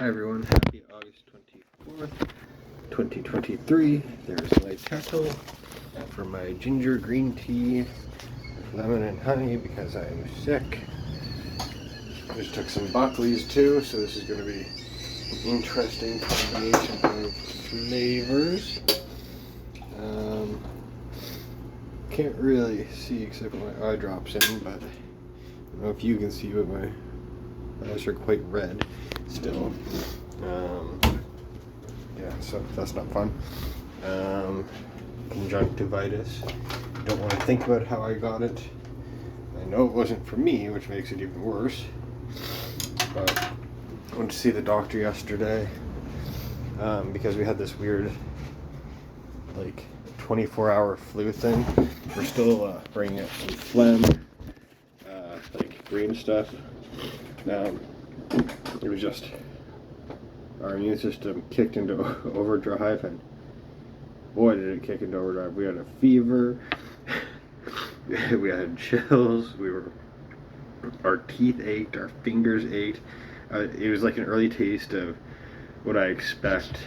Hi everyone, happy August 24th, 2023. There's my kettle for my ginger green tea with lemon and honey because I am sick. Just took some Buckley's too, so this is going to be an interesting combination of flavors. Can't really see because I put my eye drops in, but I don't know if you can see, but my eyes are quite red still. Yeah, so that's not fun. Conjunctivitis. Don't want to think about how I got it. I know it wasn't for me, which makes it even worse. But I went to see the doctor yesterday because we had this weird, 24-hour flu thing. We're still bringing out some phlegm, green stuff. It was just our immune system kicked into overdrive, and boy did it kick into overdrive. We had a fever, we had chills, our teeth ached, our fingers ached. It was like an early taste of what I expect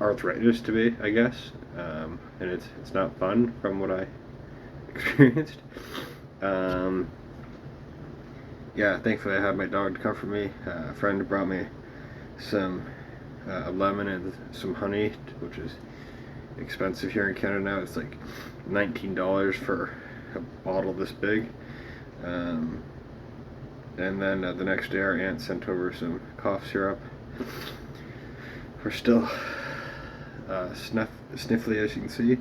arthritis to be, I guess, and it's not fun from what I experienced. Yeah, thankfully I had my dog to comfort me. A friend brought me some lemon and some honey, which is expensive here in Canada now. It's like $19 for a bottle this big. And then the next day our aunt sent over some cough syrup. We're still sniffly, as you can see.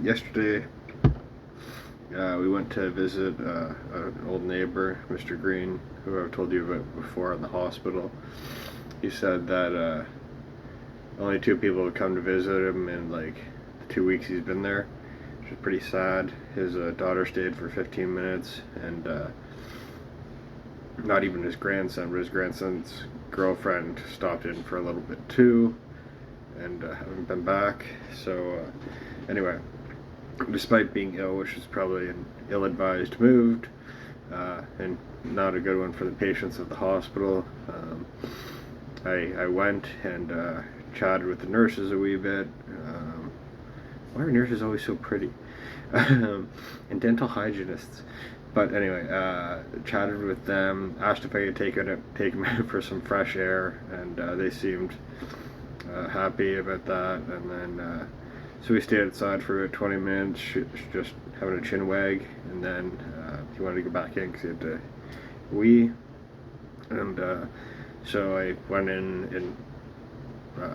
Yesterday we went to visit an old neighbor, Mr. Green, who I've told you about before, in the hospital. He said that only 2 people have come to visit him in the 2 weeks he's been there, which is pretty sad. His daughter stayed for 15 minutes, and not even his grandson, but his grandson's girlfriend stopped in for a little bit too, and haven't been back. So anyway, despite being ill, which is probably an ill-advised move, and not a good one for the patients of the hospital, I went and chatted with the nurses a wee bit. Why are nurses always so pretty? And dental hygienists. But anyway, chatted with them, asked if I could take them out for some fresh air, and they seemed happy about that. And then so we stayed outside for about 20 minutes, just having a chin wag, and then he wanted to go back in because he had to wee. And so I went in and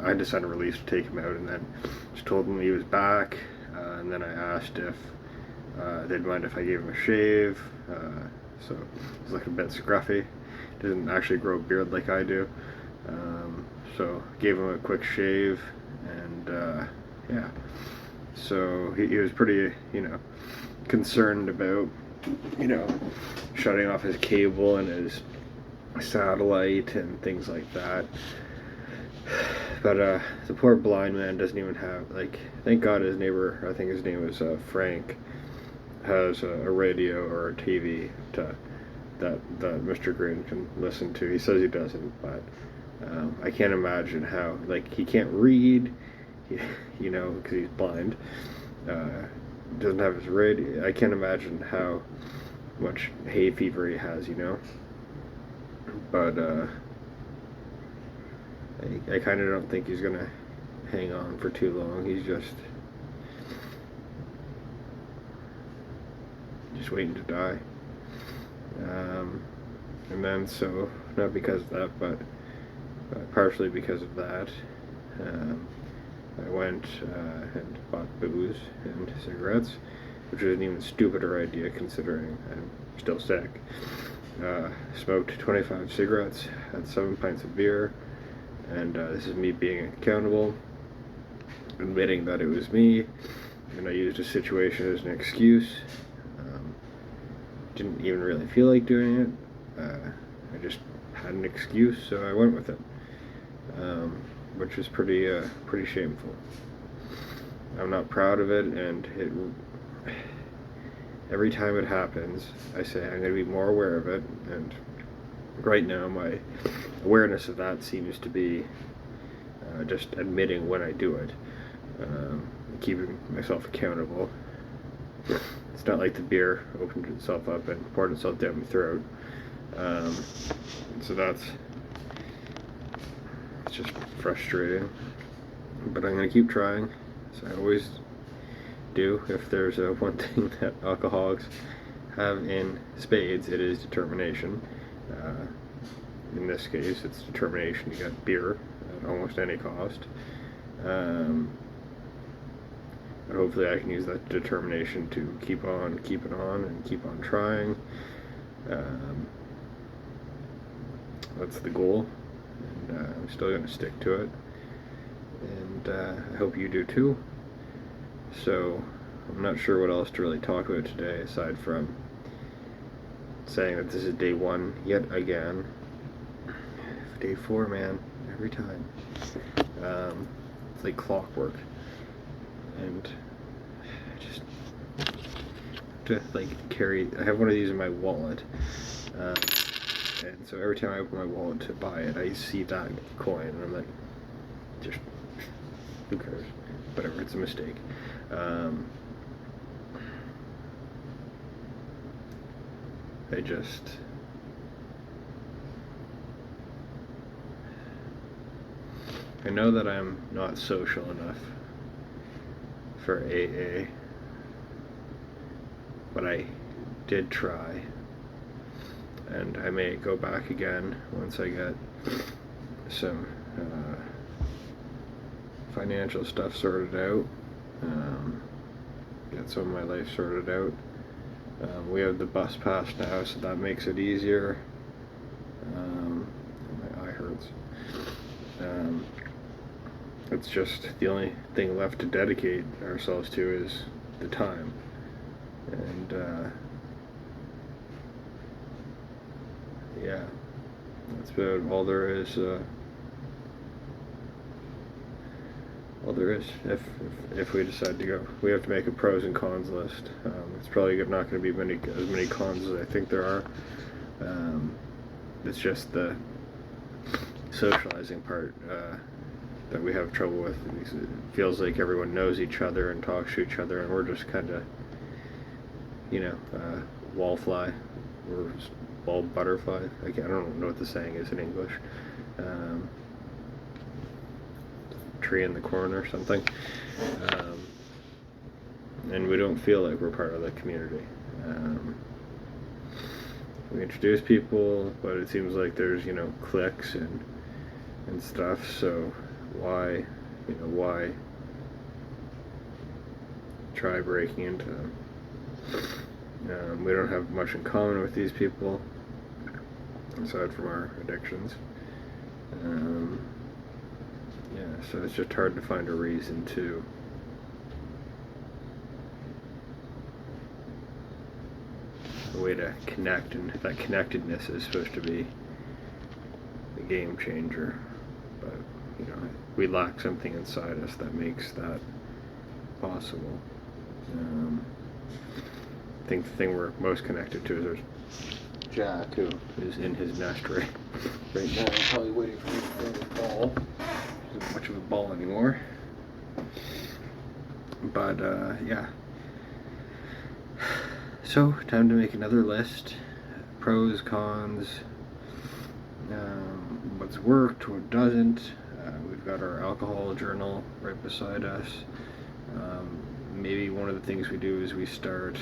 I decided to release to take him out, and then just told him he was back. And then I asked if they'd mind if I gave him a shave. So he's looking a bit scruffy. Doesn't actually grow a beard like I do. So gave him a quick shave, and yeah. So he was pretty, concerned about, shutting off his cable and his satellite and things like that. But the poor blind man doesn't even have, thank God his neighbor, I think his name was Frank, has a radio or a TV that Mr. Green can listen to. He says he doesn't, but I can't imagine how, he can't read, because he's blind, doesn't have his radio. I can't imagine how much hay fever he has, but I kind of don't think he's gonna hang on for too long. He's just waiting to die. And then, so, not because of that, but partially because of that, I went and bought booze and cigarettes, which was an even stupider idea considering I'm still sick. Smoked 25 cigarettes, had 7 pints of beer, and this is me being accountable, admitting that it was me, and I used a situation as an excuse. Didn't even really feel like doing it. I just had an excuse, so I went with it, which was pretty shameful. I'm not proud of it, and every time it happens, I say I'm going to be more aware of it, and right now my awareness of that seems to be just admitting when I do it, keeping myself accountable. It's not like the beer opened itself up and poured itself down my throat. So it's just frustrating. But I'm going to keep trying, as I always do. If there's one thing that alcoholics have in spades, it is determination. In this case, it's determination to get beer at almost any cost. But hopefully I can use that determination to keep on keeping on and keep on trying. That's the goal, and I'm still going to stick to it, and I hope you do too. So I'm not sure what else to really talk about today aside from saying that this is day 1 yet again. Day 4, man, every time. It's like clockwork, and I just to carry. I have one of these in my wallet, and so every time I open my wallet to buy it, I see that coin, and I'm like, just who cares? Whatever, it's a mistake. I know that I'm not social enough for AA, but I did try, and I may go back again once I get some financial stuff sorted out, get some of my life sorted out. We have the bus pass now, so that makes it easier. My eye hurts. It's just the only thing left to dedicate ourselves to is the time, and yeah, that's about all there is. All there is. If we decide to go, we have to make a pros and cons list. It's probably not going to be as many cons as I think there are. It's just the socializing part that we have trouble with. It feels like everyone knows each other and talks to each other, and we're just kind of, wallfly or ball butterfly. I don't know what the saying is in English. Tree in the corner or something, and we don't feel like we're part of the community. We introduce people, but it seems like there's cliques and stuff. So why try breaking into them? We don't have much in common with these people aside from our addictions. Yeah, so it's just hard to find a reason to a way to connect, and that connectedness is supposed to be the game changer, but we lack something inside us that makes that possible. I think the thing we're most connected to is there's Jack, who is in his nest right now, probably waiting for me to throw the ball. Isn't much of a ball anymore, but yeah. So time to make another list: pros, cons, what's worked, what doesn't. We've got our alcohol journal right beside us. Maybe one of the things we do is we start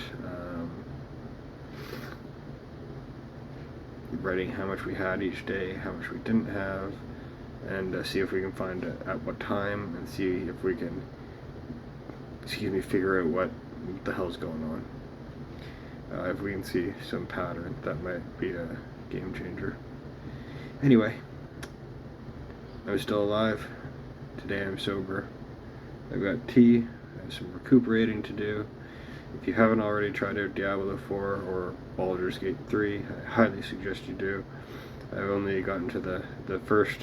writing how much we had each day, how much we didn't have, and see if we can find at what time, and see if we can, figure out what the hell's going on. If we can see some pattern, that might be a game changer. Anyway, I'm still alive. Today I'm sober. I've got tea. I have some recuperating to do. If you haven't already tried out Diablo 4 or Baldur's Gate 3, I highly suggest you do. I've only gotten to the first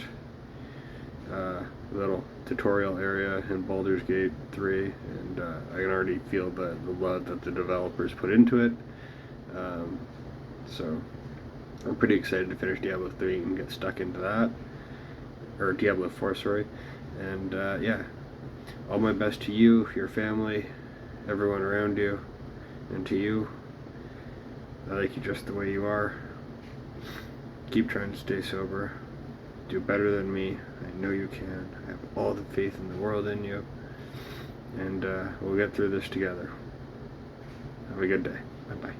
little tutorial area in Baldur's Gate 3, and I can already feel the love that the developers put into it. So I'm pretty excited to finish Diablo 3 and get stuck into that, or Diablo 4, sorry. And yeah, all my best to you, your family, everyone around you, and to you. I like you just the way you are. Keep trying to stay sober. Do better than me. I know you can. I have all the faith in the world in you. And we'll get through this together. Have a good day. Bye-bye.